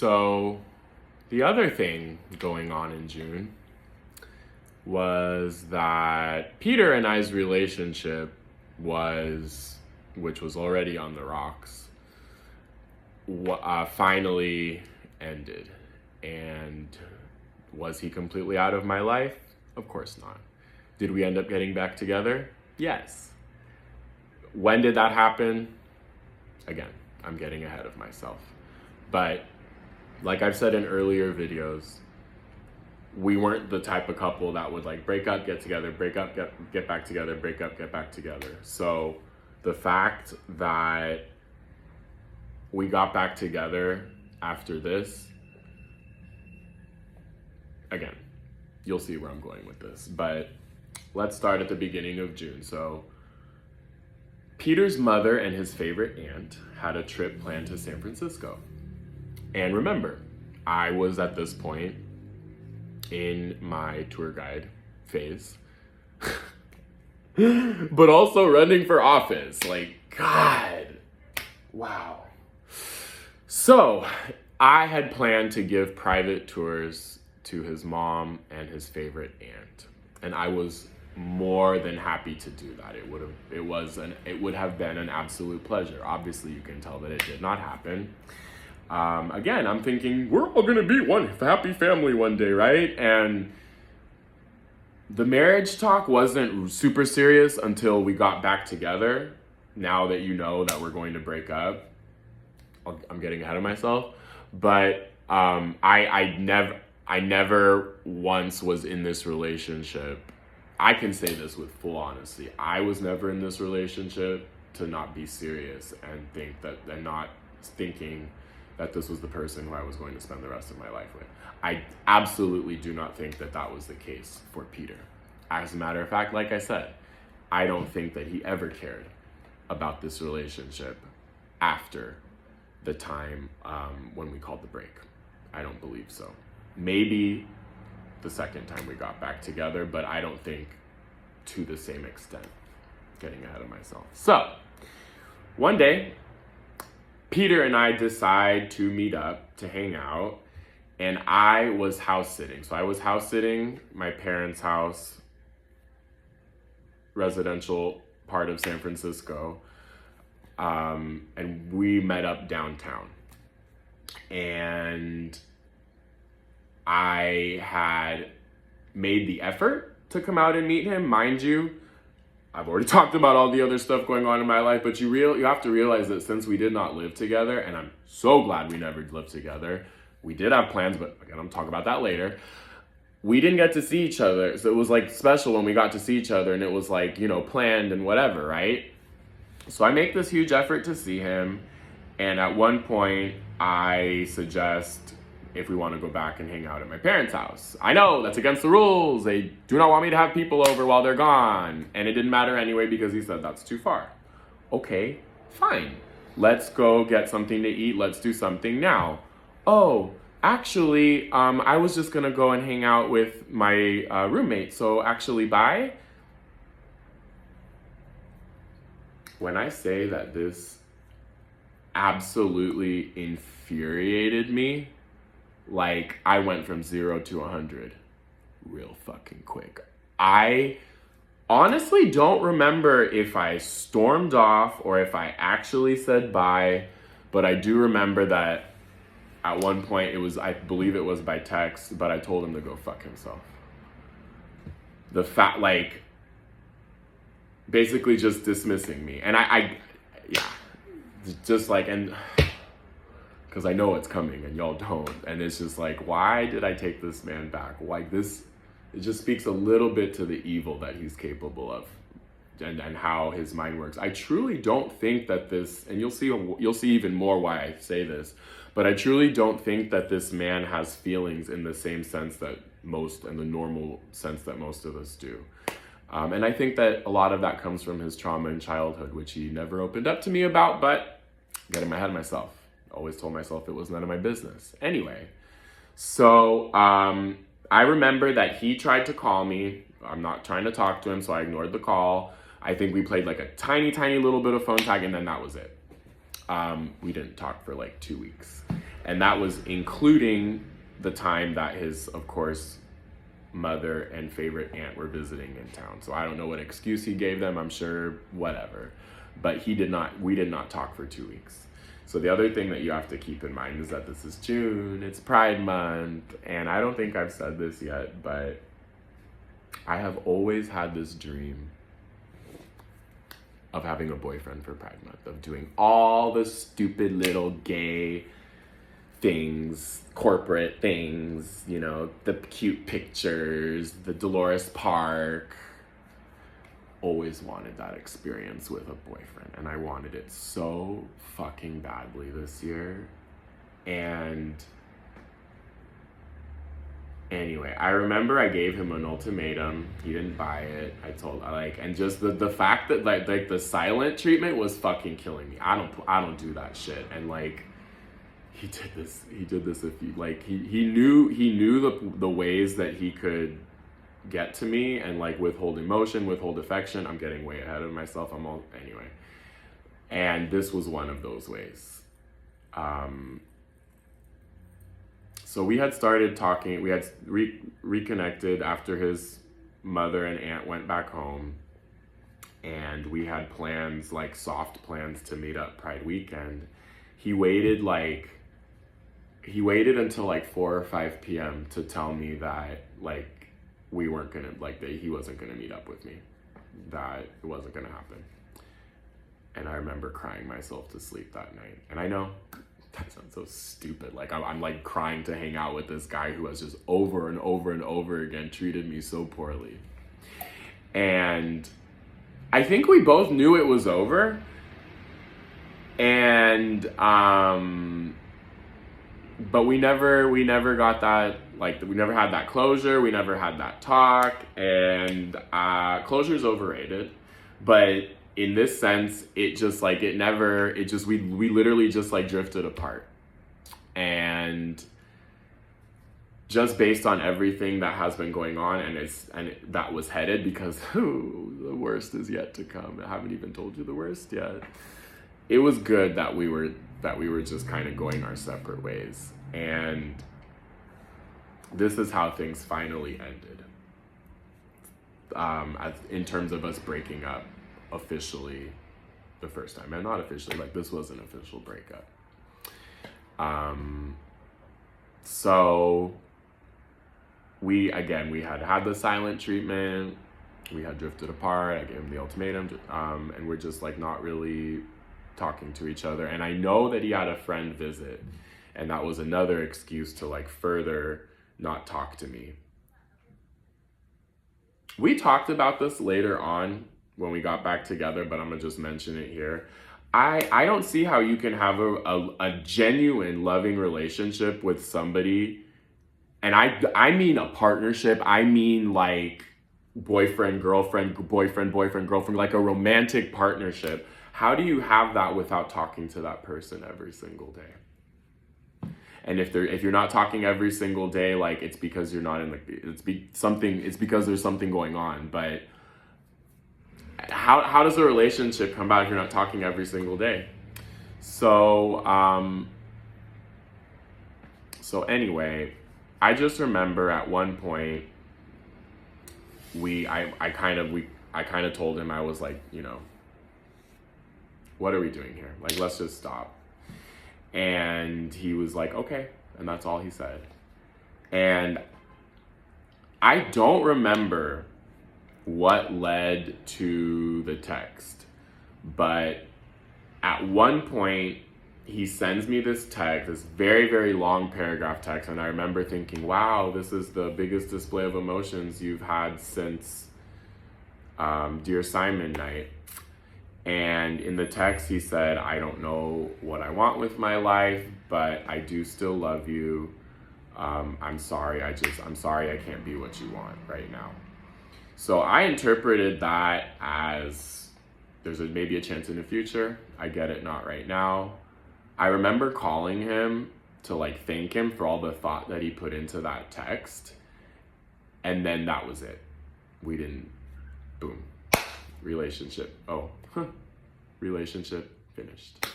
So the other thing going on in June was that Peter and I's relationship which was already on the rocks, finally ended. And was he completely out of my life? Of course not. Did we end up getting back together? Yes. When did that happen? Again, I'm getting ahead of myself. But like I've said in earlier videos, we weren't the type of couple that would like break up, get together, break up, get back together, break up, get back together. So the fact that we got back together after this, again, you'll see where I'm going with this, but let's start at the beginning of June. So Peter's mother and his favorite aunt had a trip planned to San Francisco. And remember, I was at this point in my tour guide phase, but also running for office. Like, God, wow. So I had planned to give private tours to his mom and his favorite aunt, and I was more than happy to do that. It would have been an absolute pleasure. Obviously, you can tell that it did not happen. Again, I'm thinking we're all gonna be one happy family one day, right? And the marriage talk wasn't super serious until we got back together. Now that you know that we're going to break up, I'm getting ahead of myself, but I never once was in this relationship. I can say this with full honesty. I was never in this relationship to not be serious and not thinking that this was the person who I was going to spend the rest of my life with. I absolutely do not think that that was the case for Peter. As a matter of fact, like I said, I don't think that he ever cared about this relationship after the time when we called the break. I don't believe so. Maybe the second time we got back together, but I don't think to the same extent. Getting ahead of myself. So, one day, Peter and I decide to meet up to hang out, and I was house sitting. So I was house sitting my parents' house, residential part of San Francisco, and we met up downtown. And I had made the effort to come out and meet him. Mind you, I've already talked about all the other stuff going on in my life, but you have to realize that since we did not live together, and I'm so glad we never lived together, we did have plans, but again, I'm talking about that later. We didn't get to see each other, so it was like special when we got to see each other, and it was like, planned and whatever, right? So I make this huge effort to see him, and at one point, I suggest if we want to go back and hang out at my parents' house. I know, that's against the rules. They do not want me to have people over while they're gone. And it didn't matter anyway because he said that's too far. Okay, fine. Let's go get something to eat. Let's do something now. Oh, actually, I was just going to go and hang out with my roommate. So actually, bye. When I say that this absolutely infuriated me, like, I went from 0 to 100 real fucking quick. I honestly don't remember if I stormed off or if I actually said bye, but I do remember that at one point I believe it was by text, but I told him to go fuck himself. Basically just dismissing me. And because I know it's coming and y'all don't. And it's just like, why did I take this man back? Like this, it just speaks a little bit to the evil that he's capable of and how his mind works. I truly don't think that this, and you'll see even more why I say this, but I truly don't think that this man has feelings in the same sense that in the normal sense that most of us do. And I think that a lot of that comes from his trauma in childhood, which he never opened up to me about, but getting ahead of myself. Always told myself it was none of my business. Anyway, so I remember that he tried to call me. I'm not trying to talk to him, so I ignored the call. I think we played like a tiny, tiny little bit of phone tag, and then that was it. We didn't talk for like 2 weeks. And that was including the time that his, of course, mother and favorite aunt were visiting in town. So I don't know what excuse he gave them. I'm sure whatever. But we did not talk for 2 weeks. So the other thing that you have to keep in mind is that this is June, it's Pride Month, and I don't think I've said this yet, but I have always had this dream of having a boyfriend for Pride Month, of doing all the stupid little gay things, corporate things, you know, the cute pictures, the Dolores Park. Always wanted that experience with a boyfriend, and I wanted it so fucking badly this year. And anyway, I remember I gave him an ultimatum. He didn't buy it. I told, and just the fact that like the silent treatment was fucking killing me. I don't do that shit. And like he did this a few, like he knew the ways that he could get to me, and like withhold emotion, withhold affection. I'm getting way ahead of myself. Anyway. And this was one of those ways. So we had started talking, we had reconnected after his mother and aunt went back home, and we had plans, like soft plans, to meet up Pride weekend. He waited until like 4 or 5 p.m. to tell me that like we weren't gonna, like that he wasn't gonna meet up with me, that it wasn't gonna happen. And I remember crying myself to sleep that night. And I know that sounds so stupid. Like I'm like crying to hang out with this guy who has just over and over and over again treated me so poorly. And I think we both knew it was over. And but we never got that, like we never had that closure, we never had that talk. And closure is overrated, but in this sense, we literally just like drifted apart. And just based on everything that has been going on, and that was headed, because the worst is yet to come. I haven't even told you the worst yet. It was good that we were just kind of going our separate ways. And this is how things finally ended. In terms of us breaking up officially the first time, and not officially, like this was an official breakup. So we had the silent treatment, we had drifted apart, I gave him the ultimatum, and we're just like not really talking to each other. And I know that he had a friend visit, and that was another excuse to like further not talk to me. We talked about this later on when we got back together, but I'm gonna just mention it here. I don't see how you can have a genuine loving relationship with somebody, and I mean a partnership. I mean like boyfriend, girlfriend, girlfriend, like a romantic partnership. How do you have that without talking to that person every single day? And if you're not talking every single day, like it's because you're not it's because there's something going on. But how does a relationship come about if you're not talking every single day? So anyway, I just remember at one point I kind of told him, I was like, you know, what are we doing here? Like, let's just stop. And he was like, okay. And that's all he said. And I don't remember what led to the text, but at one point he sends me this text, this very, very long paragraph text. And I remember thinking, wow, this is the biggest display of emotions you've had since Dear Simon night. And in the text he said, I don't know what I want with my life, but I do still love you. I'm sorry I can't be what you want right now. So I interpreted that as there's maybe a chance in the future. I get it, not right now. I remember calling him to like thank him for all the thought that he put into that text. And then that was it. We didn't, boom, relationship. Relationship finished.